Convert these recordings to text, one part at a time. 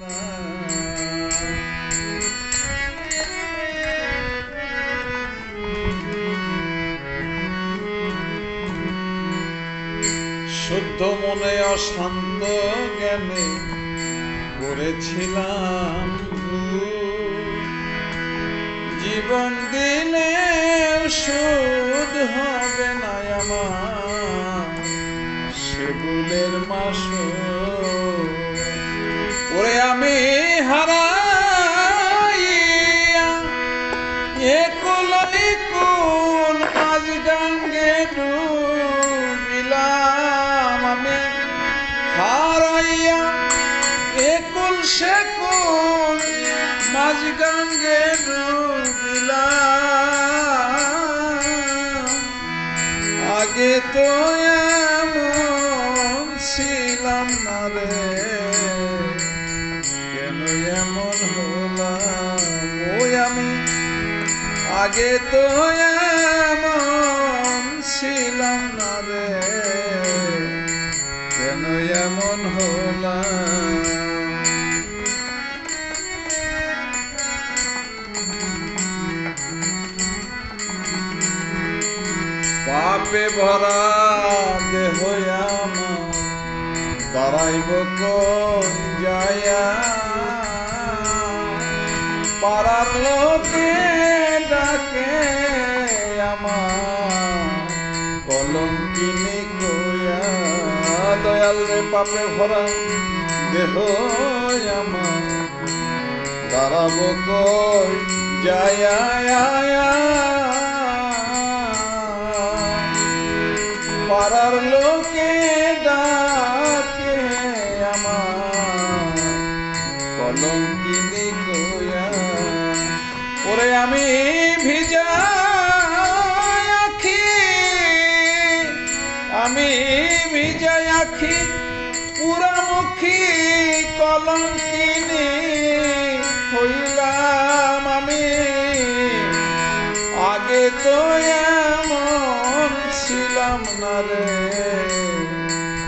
না। শুদ্ধ মনে অশান্ত জ্ঞানে করেছিলাম জীবন দিলে সুদ হবে না আমার সেগুলের মাসুল। ওরে আমি হারাইয়া একুল একুল মাঝ গঙ্গে ডুবিলাম। আমি হারাইয়া একুল সেকুল মাঝ গঙ্গে ডুবিলাম। আগে তো এমন ছিলাম না রে, কেন এমন হলাম? ওই আমি আগে তো এমন ছিলাম না রে, কেন এমন হলাম? পাপে ভরা দেহ আমার দাঁড়াইব কোন যায়া? পাড়ার লোকে ডাকে আমার কলঙ্কিনী কইয়া। দয়াল রে পাপে ভরা দেহ আমার দাঁড়াব কই যায়া? পাড়ার লোকে ডাকে আমার কলঙ্কিনী কইয়া। ওরে আমি ভিজা আখি, আমি ভিজা আখি পুরামুখী কলঙ্কিনী হইলাম। আমি আগে তো এমন ছিলাম না রে,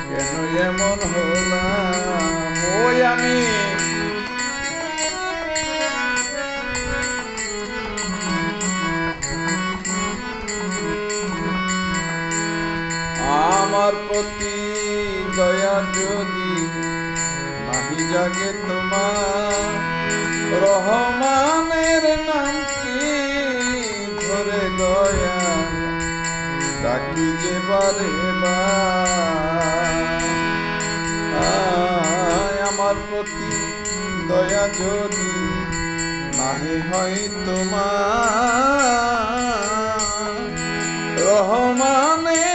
কেন এমন হলাম? ওই আমি আমার প্রতি দয়া যদি নাহি জাগে তোমার, রহমানের নাম কি ধরে দয়া ডাকি যে বারে বার। আমার প্রতি দয়া যদি নাহি হয় তোমার, রহমানের